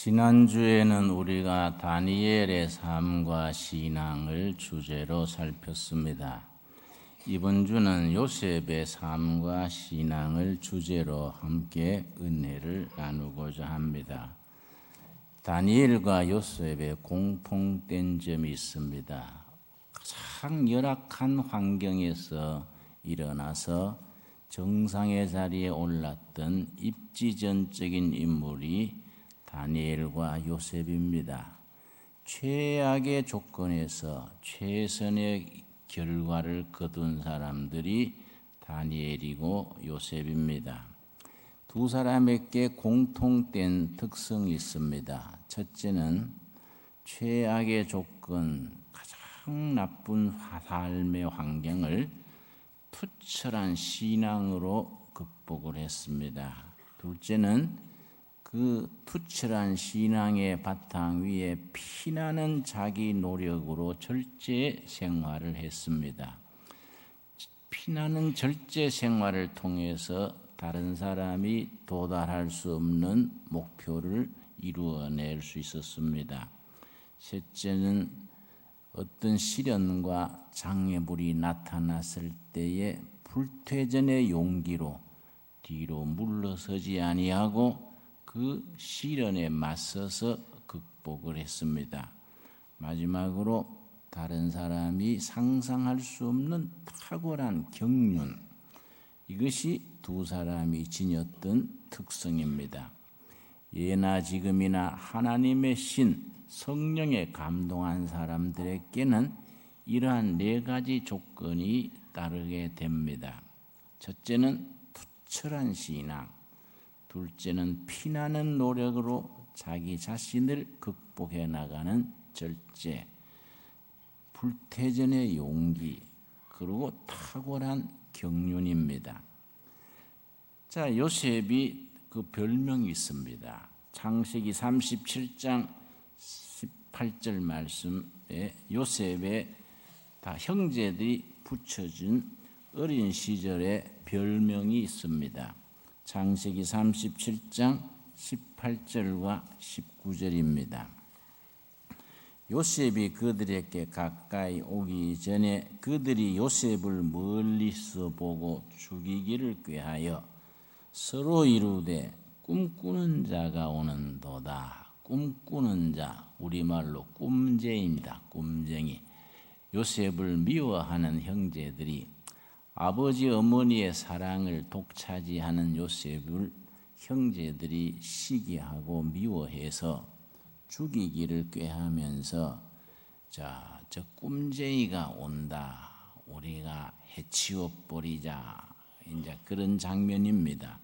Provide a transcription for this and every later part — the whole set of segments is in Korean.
지난주에는 우리가 다니엘의 삶과 신앙을 주제로 살폈습니다. 이번 주는 요셉의 삶과 신앙을 주제로 함께 은혜를 나누고자 합니다. 다니엘과 요셉의 공통된 점이 있습니다. 가장 열악한 환경에서 일어나서 정상의 자리에 올랐던 입지전적인 인물이 다니엘과 요셉입니다. 최악의 조건에서 최선의 결과를 거둔 사람들이 다니엘이고 요셉입니다. 두 사람에게 공통된 특성이 있습니다. 첫째는 최악의 조건, 가장 나쁜 삶의 환경을 투철한 신앙으로 극복을 했습니다. 둘째는 그 투철한 신앙의 바탕 위에 피나는 자기 노력으로 절제 생활을 했습니다. 피나는 절제 생활을 통해서 다른 사람이 도달할 수 없는 목표를 이루어낼 수 있었습니다. 셋째는 어떤 시련과 장애물이 나타났을 때에 불퇴전의 용기로 뒤로 물러서지 아니하고 그 시련에 맞서서 극복을 했습니다. 마지막으로 다른 사람이 상상할 수 없는 탁월한 경륜, 이것이 두 사람이 지녔던 특성입니다. 예나 지금이나 하나님의 신, 성령에 감동한 사람들에게는 이러한 네 가지 조건이 따르게 됩니다. 첫째는 투철한 신앙, 둘째는 피나는 노력으로 자기 자신을 극복해 나가는 절제, 불퇴전의 용기, 그리고 탁월한 경륜입니다. 자, 요셉이 그 별명이 있습니다. 창세기 37장 18절 말씀에 요셉의 다 형제들이 붙여준 어린 시절의 별명이 있습니다. 창세기 37장 18절과 19절입니다. 요셉이 그들에게 가까이 오기 전에 그들이 요셉을 멀리서 보고 죽이기를 꾀하여 서로 이르되 꿈꾸는 자가 오는도다. 꿈꾸는 자, 우리말로 꿈쟁이입니다. 꿈쟁이. 요셉을 미워하는 형제들이 아버지 어머니의 사랑을 독차지하는 요셉을 형제들이 시기하고 미워해서 죽이기를 꾀하면서 저 꿈쟁이가 온다. 우리가 해치워 버리자. 이제 그런 장면입니다.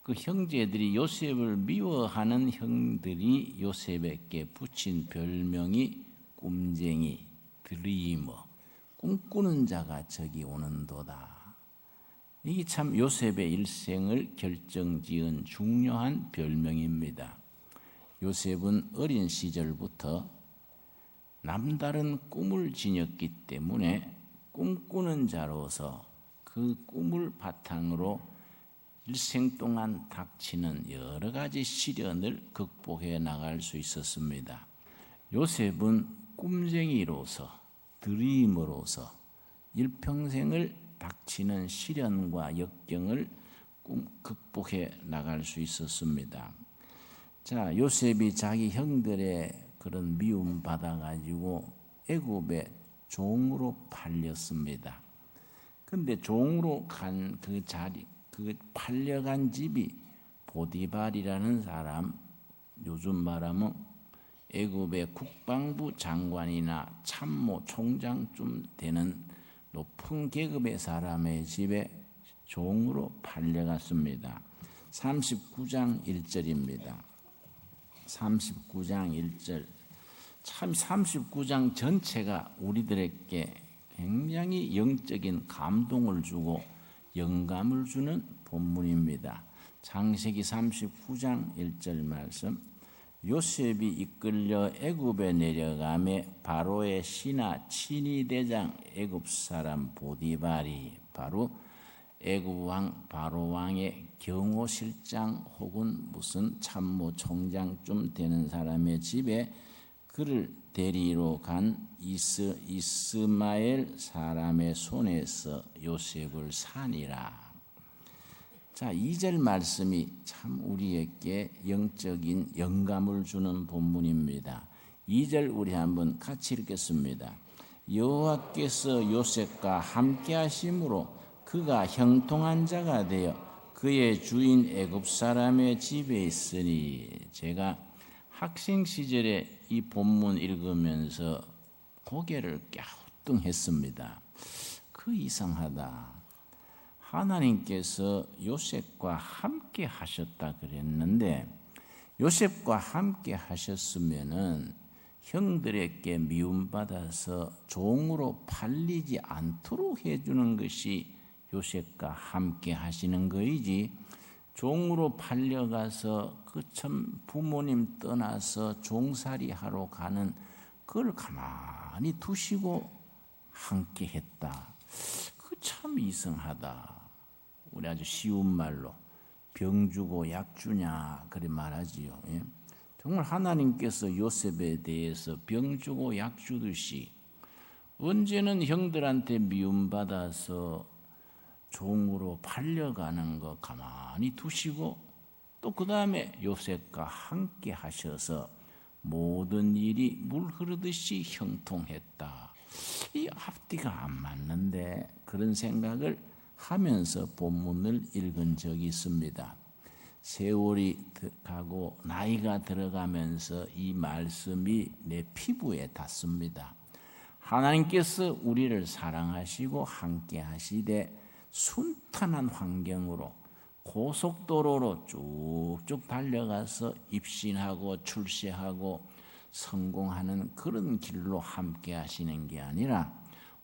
그 형제들이 요셉을 미워하는 형들이 요셉에게 붙인 별명이 꿈쟁이, 드리머. 꿈꾸는 자가 저기 오는도다. 이게 참 요셉의 일생을 결정지은 중요한 별명입니다. 요셉은 어린 시절부터 남다른 꿈을 지녔기 때문에 꿈꾸는 자로서 그 꿈을 바탕으로 일생 동안 닥치는 여러 가지 시련을 극복해 나갈 수 있었습니다. 요셉은 꿈쟁이로서 드림으로서 일평생을 닥치는 시련과 역경을 극복해 나갈 수 있었습니다. 자, 요셉이 자기 형들의 그런 미움 받아가지고 애굽의 종으로 팔렸습니다. 근데 종으로 간 그 자리, 그 팔려간 집이 보디발이라는 사람, 요즘 말하면 애굽의 국방부 장관이나 참모 총장쯤 되는 높은 계급의 사람의 집에 종으로 팔려갔습니다. 39장 1절입니다. 39장 1절. 참 39장 전체가 우리들에게 굉장히 영적인 감동을 주고 영감을 주는 본문입니다. 창세기 39장 1절 말씀. 요셉이 이끌려 애굽에 내려가매 바로의 신하 친위 대장 애굽 사람 보디발이 바로 애굽 왕 바로 왕의 경호실장 혹은 무슨 참모총장쯤 되는 사람의 집에 그를 데리러 간 이스마엘 사람의 손에서 요셉을 산이라. 자, 2절 말씀이 참 우리에게 영적인 영감을 주는 본문입니다. 2절 우리 한번 같이 읽겠습니다. 여호와께서 요셉과 함께 하심으로 그가 형통한 자가 되어 그의 주인 애굽 사람의 집에 있으니. 제가 학생 시절에 이 본문 읽으면서 고개를 갸우뚱했습니다. 그 이상하다. 하나님께서 요셉과 함께 하셨다 그랬는데 요셉과 함께 하셨으면은 형들에게 미움받아서 종으로 팔리지 않도록 해주는 것이 요셉과 함께 하시는 거이지, 종으로 팔려가서 그 참 부모님 떠나서 종살이 하러 가는 그걸 가만히 두시고 함께 했다. 그 참 이상하다. 우리 아주 쉬운 말로 병 주고 약 주냐 그래 말하지요. 예? 정말 하나님께서 요셉에 대해서 병 주고 약 주듯이 언제는 형들한테 미움받아서 종으로 팔려가는 거 가만히 두시고 또 그 다음에 요셉과 함께 하셔서 모든 일이 물 흐르듯이 형통했다. 이 앞뒤가 안 맞는데 그런 생각을 하면서 본문을 읽은 적이 있습니다. 세월이 가고 나이가 들어가면서 이 말씀이 내 피부에 닿습니다. 하나님께서 우리를 사랑하시고 함께 하시되 순탄한 환경으로 고속도로로 쭉쭉 달려가서 입신하고 출세하고 성공하는 그런 길로 함께 하시는 게 아니라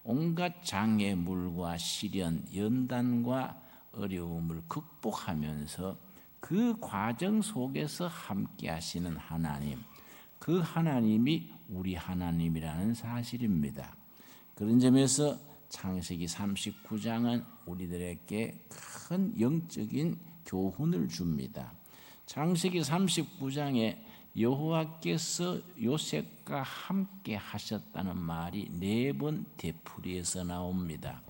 온갖 장애물과 시련, 연단과 어려움을 극복하면서 그 과정 속에서 함께 하시는 하나님, 그 하나님이 우리 하나님이라는 사실입니다. 그런 점에서 창세기 39장은 우리들에게 큰 영적인 교훈을 줍니다. 창세기 39장에 여호와께서 요셉과 함께 하셨다는 말이 4번 되풀이해서 나옵니다.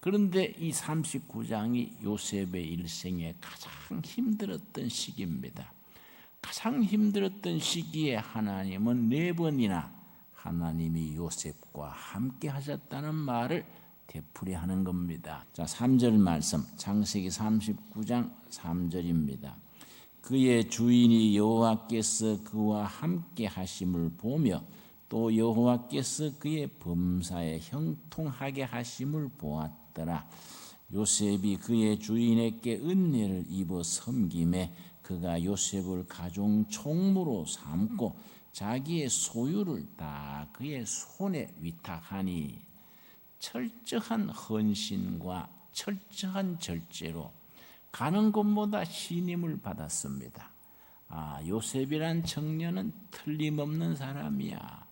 그런데 이 39장이 요셉의 일생에 가장 힘들었던 시기입니다. 가장 힘들었던 시기에 하나님은 4번이나 하나님이 요셉과 함께 하셨다는 말을 되풀이하는 겁니다. 자, 3절 말씀, 창세기 39장 3절입니다. 그의 주인이 여호와께서 그와 함께 하심을 보며 또 여호와께서 그의 범사에 형통하게 하심을 보았더라. 요셉이 그의 주인에게 은혜를 입어 섬김에 그가 요셉을 가종 총무로 삼고 자기의 소유를 다 그의 손에 위탁하니. 철저한 헌신과 철저한 절제로 가는 곳마다 신임을 받았습니다. 아, 요셉이란 청년은 틀림없는 사람이야.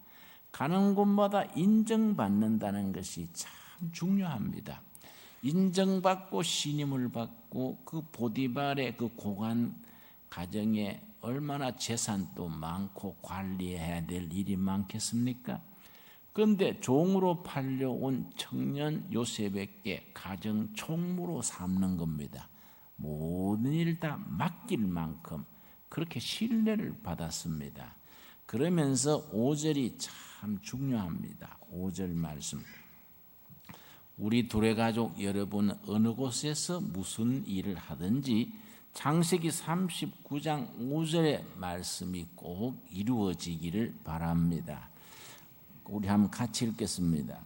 가는 곳마다 인정받는다는 것이 참 중요합니다. 인정받고 신임을 받고 그 보디발의 그 고관 가정에 얼마나 재산도 많고 관리해야 될 일이 많겠습니까? 그런데 종으로 팔려온 청년 요셉에게 가정 총무로 삼는 겁니다. 모든 일 다 맡길 만큼 그렇게 신뢰를 받았습니다. 그러면서 5절이 참 중요합니다. 5절 말씀. 우리 둘의 가족 여러분 어느 곳에서 무슨 일을 하든지 창세기 39장 5절의 말씀이 꼭 이루어지기를 바랍니다. 우리 한번 같이 읽겠습니다.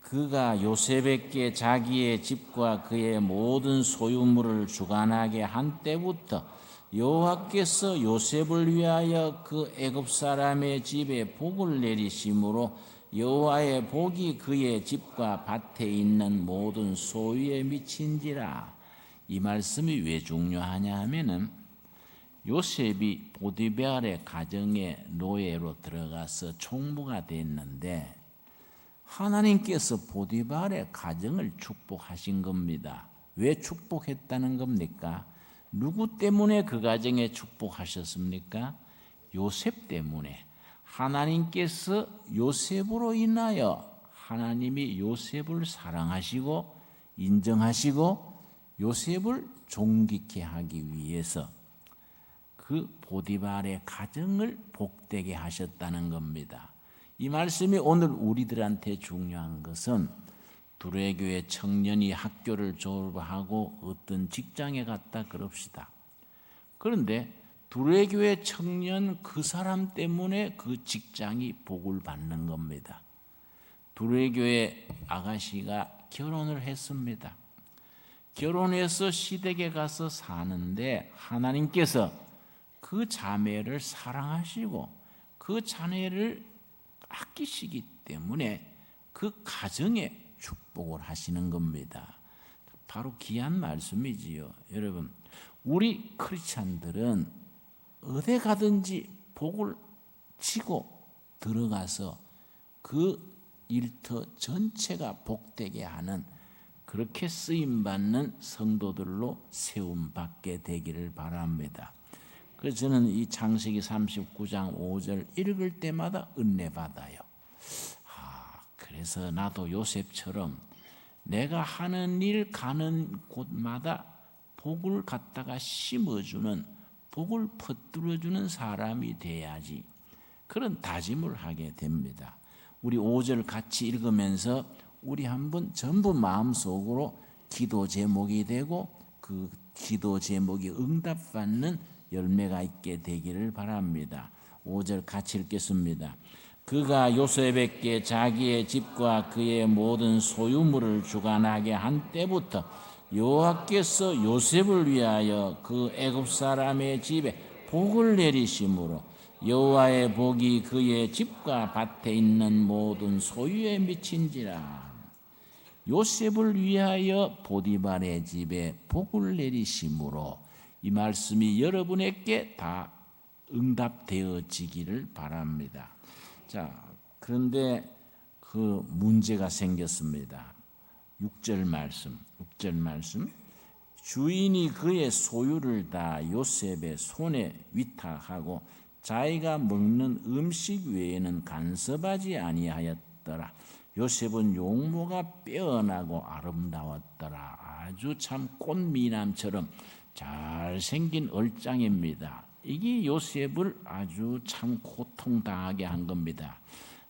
그가 요셉에게 자기의 집과 그의 모든 소유물을 주관하게 한 때부터 여호와께서 요셉을 위하여 그 애굽 사람의 집에 복을 내리심으로 여호와의 복이 그의 집과 밭에 있는 모든 소유에 미친지라. 이 말씀이 왜 중요하냐 하면은 요셉이 보디발의 가정에 노예로 들어가서 총무가 됐는데 하나님께서 보디발의 가정을 축복하신 겁니다. 왜 축복했다는 겁니까? 누구 때문에 그 가정에 축복하셨습니까? 요셉 때문에. 하나님께서 요셉으로 인하여 하나님이 요셉을 사랑하시고 인정하시고 요셉을 존귀케 하기 위해서 그 보디발의 가정을 복되게 하셨다는 겁니다. 이 말씀이 오늘 우리들한테 중요한 것은 두레교회 청년이 학교를 졸업하고 어떤 직장에 갔다 그럽시다. 그런데 두레교회 청년 그 사람 때문에 그 직장이 복을 받는 겁니다. 두레교회 아가씨가 결혼을 했습니다. 결혼해서 시댁에 가서 사는데 하나님께서 그 자매를 사랑하시고 그 자매를 아끼시기 때문에 그 가정에 축복을 하시는 겁니다. 바로 귀한 말씀이지요. 여러분, 우리 크리스찬들은 어디 가든지 복을 치고 들어가서 그 일터 전체가 복되게 하는 그렇게 쓰임받는 성도들로 세움받게 되기를 바랍니다. 그래서 저는 이 창세기 39장 5절 읽을 때마다 은혜 받아요. 그래서 나도 요셉처럼 내가 하는 일 가는 곳마다 복을 갖다가 심어주는, 복을 퍼뜨려주는 사람이 돼야지, 그런 다짐을 하게 됩니다. 우리 5절 같이 읽으면서 우리 한번 전부 마음속으로 기도 제목이 되고 그 기도 제목이 응답받는 열매가 있게 되기를 바랍니다. 5절 같이 읽겠습니다. 그가 요셉에게 자기의 집과 그의 모든 소유물을 주관하게 한 때부터 여호와께서 요셉을 위하여 그 애굽 사람의 집에 복을 내리심으로 여호와의 복이 그의 집과 밭에 있는 모든 소유에 미친지라. 요셉을 위하여 보디발의 집에 복을 내리심으로, 이 말씀이 여러분에게 다 응답되어지기를 바랍니다. 자, 그런데 그 문제가 생겼습니다. 6절 말씀. 주인이 그의 소유를 다 요셉의 손에 위탁하고 자기가 먹는 음식 외에는 간섭하지 아니하였더라. 요셉은 용모가 빼어나고 아름다웠더라. 아주 참 꽃미남처럼 잘생긴 얼짱입니다. 이게 요셉을 아주 참 고통당하게 한 겁니다.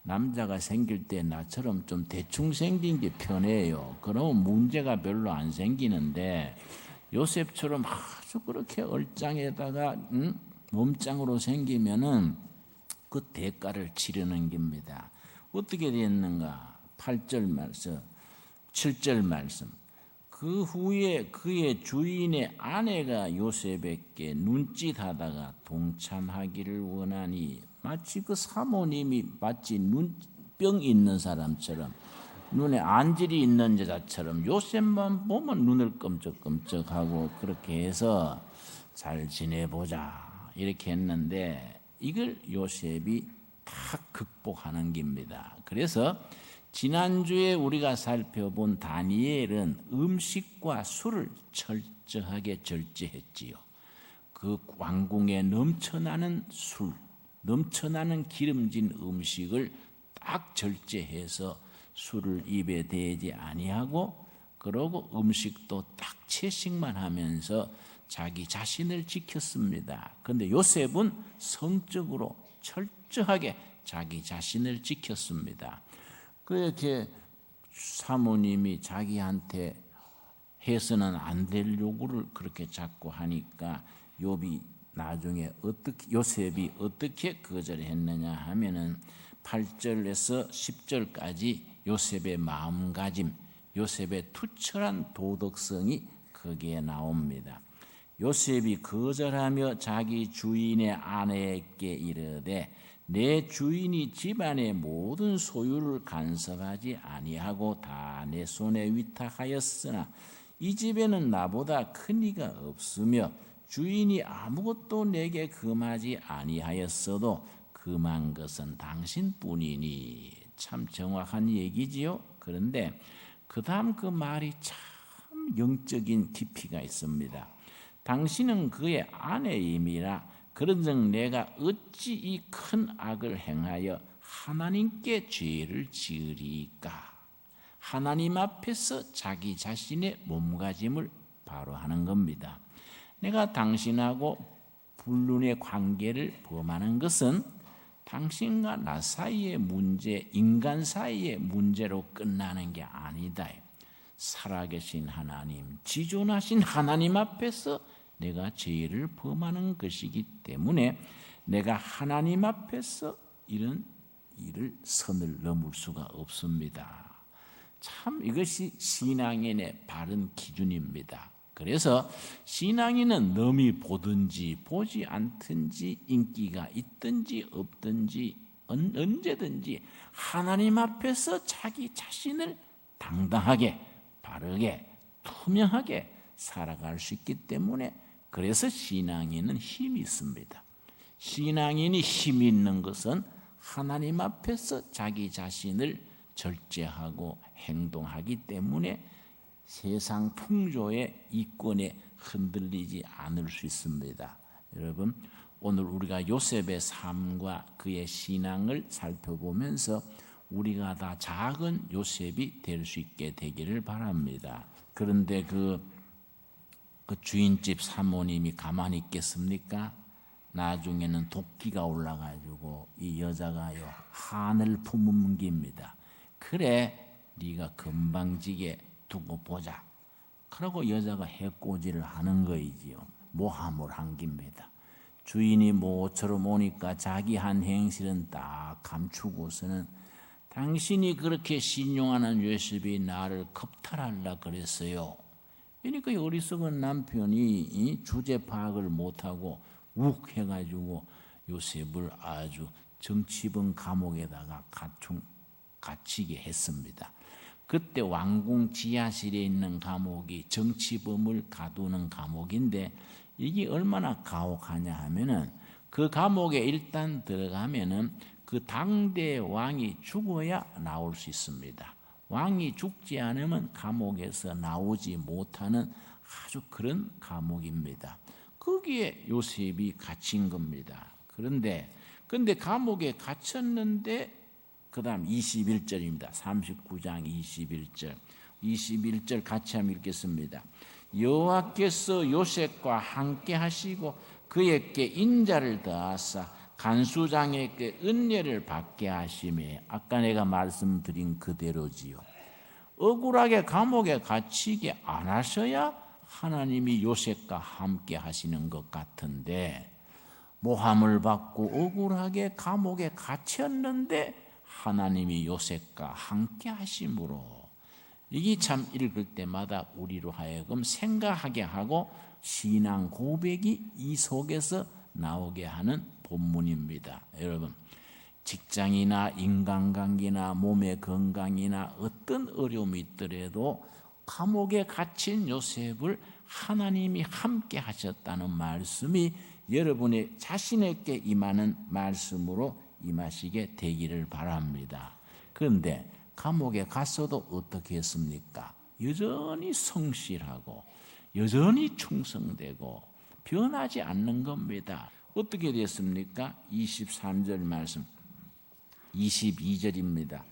남자가 생길 때 나처럼 좀 대충 생긴 게 편해요. 그러면 문제가 별로 안 생기는데 요셉처럼 아주 그렇게 얼짱에다가 몸짱으로 생기면은 그 대가를 치르는 겁니다. 어떻게 됐는가? 8절 말씀, 7절 말씀. 그 후에 그의 주인의 아내가 요셉에게 눈짓하다가 동참하기를 원하니, 마치 그 사모님이 마치 눈병 있는 사람처럼, 눈에 안질이 있는 여자처럼 요셉만 보면 눈을 끔적끔적하고 그렇게 해서 잘 지내보자 이렇게 했는데, 이걸 요셉이 다 극복하는 겁니다. 그래서 지난주에 우리가 살펴본 다니엘은 음식과 술을 철저하게 절제했지요. 그 왕궁에 넘쳐나는 술, 넘쳐나는 기름진 음식을 딱 절제해서 술을 입에 대지 아니하고, 그러고 음식도 딱 채식만 하면서 자기 자신을 지켰습니다. 그런데 요셉은 성적으로 철저하게 자기 자신을 지켰습니다. 그렇게 사모님이 자기한테 해서는 안 될 요구를 그렇게 자꾸 하니까 요셉이 어떻게 거절했느냐 하면은 8절에서 10절까지 요셉의 마음가짐, 요셉의 투철한 도덕성이 거기에 나옵니다. 요셉이 거절하며 자기 주인의 아내에게 이르되 내 주인이 집안의 모든 소유를 간섭하지 아니하고 다 내 손에 위탁하였으나 이 집에는 나보다 큰 이가 없으며 주인이 아무것도 내게 금하지 아니하였어도 금한 것은 당신뿐이니. 참 정확한 얘기지요. 그런데 그 다음 그 말이 참 참 영적인 깊이가 있습니다. 당신은 그의 아내임이라 그런즉 내가 어찌 이 큰 악을 행하여 하나님께 죄를 지으리까. 하나님 앞에서 자기 자신의 몸가짐을 바로 하는 겁니다. 내가 당신하고 불륜의 관계를 범하는 것은 당신과 나 사이의 문제, 인간 사이의 문제로 끝나는 게 아니다. 살아계신 하나님, 지존하신 하나님 앞에서 내가 죄를 범하는 것이기 때문에 내가 하나님 앞에서 이런 일을 선을 넘을 수가 없습니다. 참 이것이 신앙인의 바른 기준입니다. 그래서 신앙인은 남이 보든지 보지 않든지 인기가 있든지 없든지 언제든지 하나님 앞에서 자기 자신을 당당하게 바르게 투명하게 살아갈 수 있기 때문에 그래서 신앙인은 힘이 있습니다. 신앙인이 힘이 있는 것은 하나님 앞에서 자기 자신을 절제하고 행동하기 때문에 세상 풍조의 이권에 흔들리지 않을 수 있습니다. 여러분, 오늘 우리가 요셉의 삶과 그의 신앙을 살펴보면서 우리가 다 작은 요셉이 될 수 있게 되기를 바랍니다. 그런데 그 주인집 사모님이 가만히 있겠습니까? 나중에는 도끼가 올라가지고 이 여자가요 한을 품음깁니다. 그래, 네가 건방지게 두고 보자. 그러고 여자가 해코지를 하는 거이지요. 모함을 한 겁니다. 주인이 모처럼 오니까 자기 한 행실은 딱 감추고서는 당신이 그렇게 신용하는 요셉이 나를 겁탈하려 그랬어요. 그러니까 어리석은 남편이 주제 파악을 못하고 욱 해가지고 요셉을 아주 정치범 감옥에다가 갇히게 했습니다. 그때 왕궁 지하실에 있는 감옥이 정치범을 가두는 감옥인데 이게 얼마나 가혹하냐 하면은 그 감옥에 일단 들어가면은 그 당대 왕이 죽어야 나올 수 있습니다. 왕이 죽지 않으면 감옥에서 나오지 못하는 아주 그런 감옥입니다. 거기에 요셉이 갇힌 겁니다. 그런데 감옥에 갇혔는데 그 다음 21절입니다. 39장 21절 같이 한번 읽겠습니다. 여호와께서 요셉과 함께 하시고 그에게 인자를 더하사 간수장에게 은혜를 받게 하시매. 아까 내가 말씀드린 그대로지요. 억울하게 감옥에 갇히게 안 하셔야 하나님이 요셉과 함께 하시는 것 같은데 모함을 받고 억울하게 감옥에 갇혔는데 하나님이 요셉과 함께 하심으로 이게 참 읽을 때마다 우리로 하여금 생각하게 하고 신앙 고백이 이 속에서 나오게 하는 본문입니다. 여러분, 직장이나 인간관계나 몸의 건강이나 어떤 어려움이 있더라도 감옥에 갇힌 요셉을 하나님이 함께 하셨다는 말씀이 여러분의 자신에게 임하는 말씀으로 임하시게 되기를 바랍니다. 그런데 감옥에 갔어도 어떻게 했습니까? 여전히 성실하고 여전히 충성되고 변하지 않는 겁니다. 어떻게 됐습니까? 23절 말씀 22절입니다.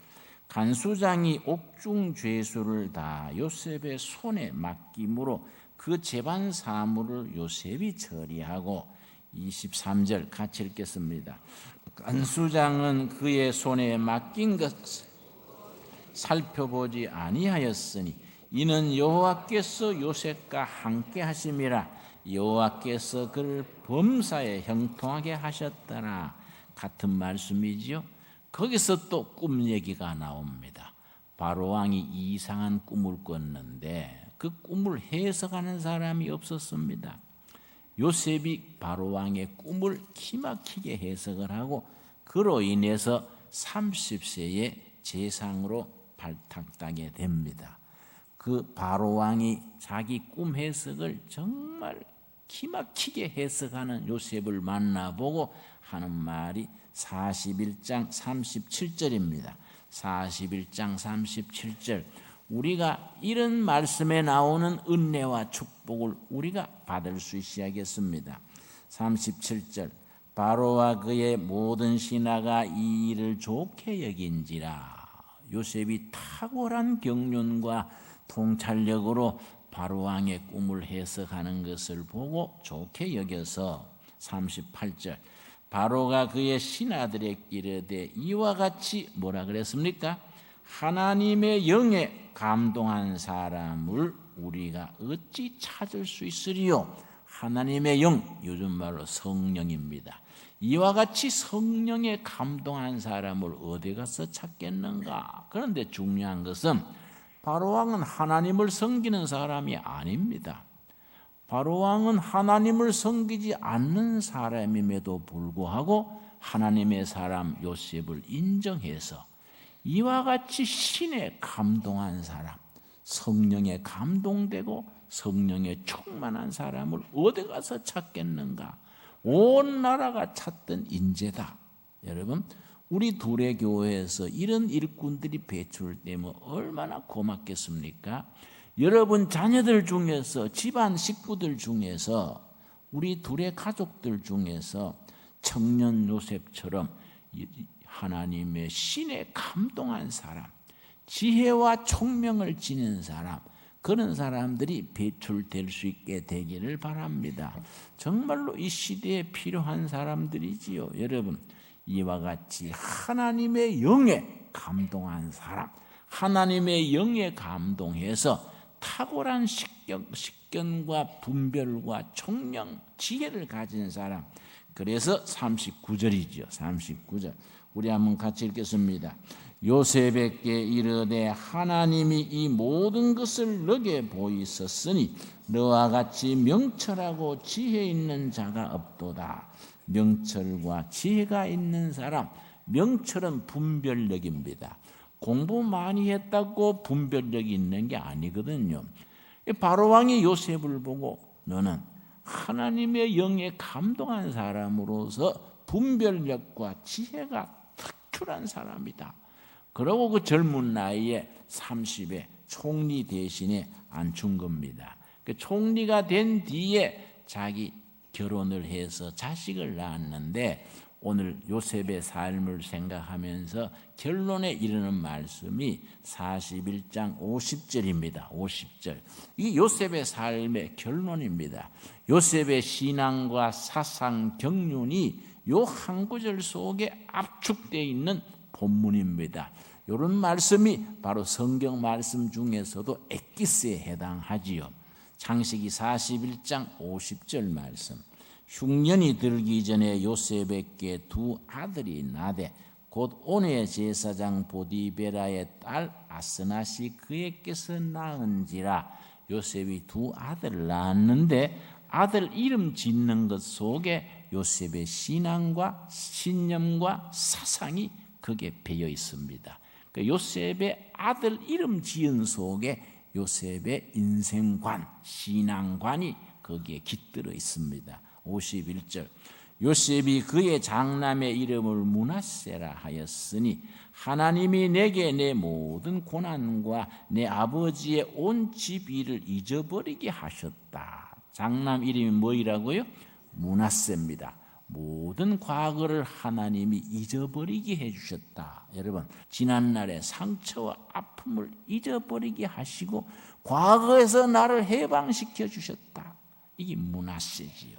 간수장이 옥중 죄수를 다 요셉의 손에 맡김으로 그 재반 사물을 요셉이 처리하고 23절 같이 읽겠습니다. 간수장은 그의 손에 맡긴 것을 살펴보지 아니하였으니 이는 여호와께서 요셉과 함께 하심이라. 여호와께서 그를 범사에 형통하게 하셨더라. 같은 말씀이지요. 거기서 또 꿈 얘기가 나옵니다. 바로왕이 이상한 꿈을 꿨는데 그 꿈을 해석하는 사람이 없었습니다. 요셉이 바로왕의 꿈을 기막히게 해석을 하고 그로 인해서 30세에 재상으로 발탁되게 됩니다. 그 바로왕이 자기 꿈 해석을 정말 기막히게 해석하는 요셉을 만나보고 하는 말이 41장 37절입니다. 41장 37절 우리가 이런 말씀에 나오는 은혜와 축복을 우리가 받을 수 있어야겠습니다. 37절 바로와 그의 모든 신하가 이 일을 좋게 여긴지라. 요셉이 탁월한 경륜과 통찰력으로 바로왕의 꿈을 해석하는 것을 보고 좋게 여겨서 38절 바로가 그의 신하들에게 이르되 이와 같이 뭐라 그랬습니까? 하나님의 영에 감동한 사람을 우리가 어찌 찾을 수 있으리요? 하나님의 영, 요즘 말로 성령입니다. 이와 같이 성령에 감동한 사람을 어디 가서 찾겠는가? 그런데 중요한 것은 바로왕은 하나님을 섬기는 사람이 아닙니다. 바로왕은 하나님을 섬기지 않는 사람임에도 불구하고 하나님의 사람 요셉을 인정해서 이와 같이 신에 감동한 사람, 성령에 감동되고 성령에 충만한 사람을 어디 가서 찾겠는가? 온 나라가 찾던 인재다. 여러분, 우리 둘의 교회에서 이런 일꾼들이 배출되면 얼마나 고맙겠습니까? 여러분 자녀들 중에서, 집안 식구들 중에서, 우리 둘의 가족들 중에서 청년 요셉처럼 하나님의 신에 감동한 사람, 지혜와 총명을 지닌 사람, 그런 사람들이 배출될 수 있게 되기를 바랍니다. 정말로 이 시대에 필요한 사람들이지요. 여러분, 이와 같이 하나님의 영에 감동한 사람, 하나님의 영에 감동해서 탁월한 식견과 분별과 총명, 지혜를 가진 사람. 그래서 39절이죠. 39절. 우리 한번 같이 읽겠습니다. 요셉에게 이르되 하나님이 이 모든 것을 너게 보이셨으니 너와 같이 명철하고 지혜 있는 자가 없도다. 명철과 지혜가 있는 사람, 명철은 분별력입니다. 공부 많이 했다고 분별력이 있는 게 아니거든요. 바로왕이 요셉을 보고 너는 하나님의 영에 감동한 사람으로서 분별력과 지혜가 특출한 사람이다. 그러고 그 젊은 나이에 30에 총리 대신에 앉춘 겁니다. 그 총리가 된 뒤에 자기 결혼을 해서 자식을 낳았는데 오늘 요셉의 삶을 생각하면서 결론에 이르는 말씀이 41장 50절입니다. 50절. 이 요셉의 삶의 결론입니다. 요셉의 신앙과 사상 경륜이 요 한 구절 속에 압축되어 있는 본문입니다. 이런 말씀이 바로 성경 말씀 중에서도 엑기스에 해당하지요. 창세기 41장 50절 말씀. 흉년이 들기 전에 요셉에게 두 아들이 나되 곧 온의 제사장 보디베라의 딸 아스낫이 그에게서 낳은지라. 요셉이 두 아들을 낳았는데 아들 이름 짓는 것 속에 요셉의 신앙과 신념과 사상이 거기에 배어 있습니다. 요셉의 아들 이름 지은 속에 요셉의 인생관, 신앙관이 거기에 깃들어 있습니다. 51절. 요셉이 그의 장남의 이름을 므낫세라 하였으니 하나님이 내게 내 모든 고난과 내 아버지의 온 집 일을 잊어버리게 하셨다. 장남 이름이 뭐이라고요? 므낫세입니다. 모든 과거를 하나님이 잊어버리게 해주셨다. 여러분, 지난날의 상처와 아픔을 잊어버리게 하시고 과거에서 나를 해방시켜 주셨다. 이게 므낫세지요.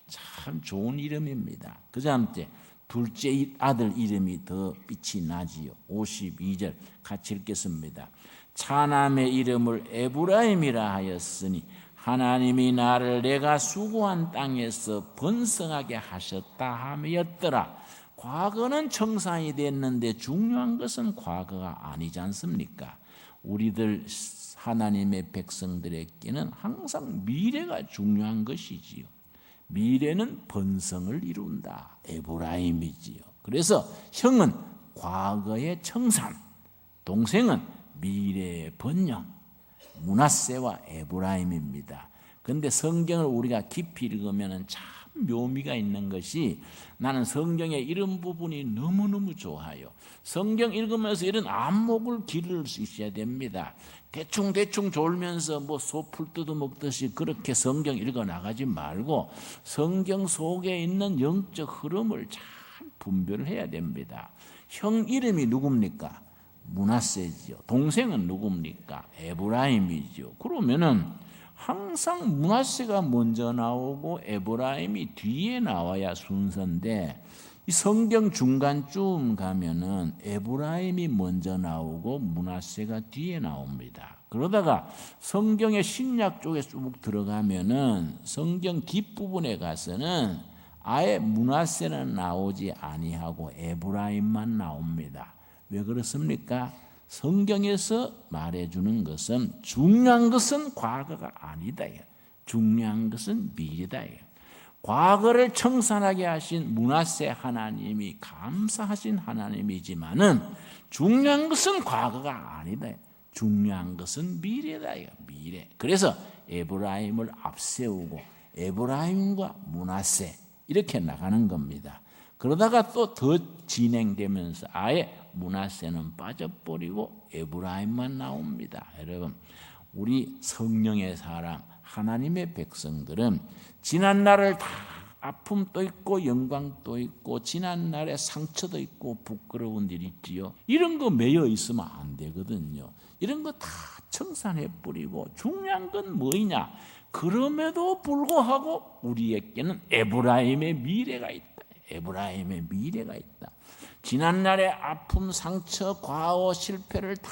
참 좋은 이름입니다. 그 다음 때 둘째 아들 이름이 더 빛이 나지요. 52절 같이 읽겠습니다. 차남의 이름을 에브라임이라 하였으니 하나님이 나를 내가 수고한 땅에서 번성하게 하셨다 하였더라. 과거는 청산이 됐는데 중요한 것은 과거가 아니지 않습니까? 우리들 하나님의 백성들에게는 항상 미래가 중요한 것이지요. 미래는 번성을 이룬다. 에브라임이지요. 그래서 형은 과거의 청산, 동생은 미래의 번영, 므낫세와 에브라임입니다. 그런데 성경을 우리가 깊이 읽으면 참 묘미가 있는 것이 나는 성경의 이런 부분이 너무너무 좋아요. 성경 읽으면서 이런 안목을 기를 수 있어야 됩니다. 대충 졸면서 뭐 소풀 뜯어먹듯이 그렇게 성경 읽어 나가지 말고 성경 속에 있는 영적 흐름을 잘 분별을 해야 됩니다. 형 이름이 누굽니까? 므낫세지요. 동생은 누굽니까? 에브라임이죠. 그러면은 항상 므낫세가 먼저 나오고 에브라임이 뒤에 나와야 순서인데 이 성경 중간쯤 가면은 에브라임이 먼저 나오고 므낫세가 뒤에 나옵니다. 그러다가 성경의 신약 쪽에 쭉 들어가면은 성경 뒷부분에 가서는 아예 므낫세는 나오지 아니하고 에브라임만 나옵니다. 왜 그렇습니까? 성경에서 말해주는 것은 중요한 것은 과거가 아니다. 중요한 것은 미래다. 과거를 청산하게 하신 므낫세 하나님이 감사하신 하나님이지만은 중요한 것은 과거가 아니다. 중요한 것은 미래다. 미래. 그래서 에브라임을 앞세우고 에브라임과 므낫세 이렇게 나가는 겁니다. 그러다가 또 더 진행되면서 아예 므낫세는 빠져버리고 에브라임만 나옵니다. 여러분, 우리 성령의 사람 하나님의 백성들은 지난날을 다 아픔도 있고 영광도 있고 지난날에 상처도 있고 부끄러운 일 있지요. 이런 거 매여 있으면 안 되거든요. 이런 거 다 청산해 버리고 중요한 건 뭐냐? 그럼에도 불구하고 우리에게는 에브라임의 미래가 있다. 에브라임의 미래가 있다. 지난날의 아픔, 상처, 과오, 실패를 다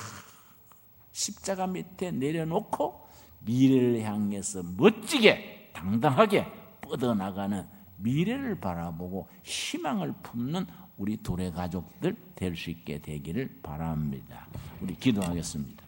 십자가 밑에 내려놓고 미래를 향해서 멋지게 당당하게 뻗어나가는 미래를 바라보고 희망을 품는 우리 둘의 가족들 될 수 있게 되기를 바랍니다. 우리 기도하겠습니다.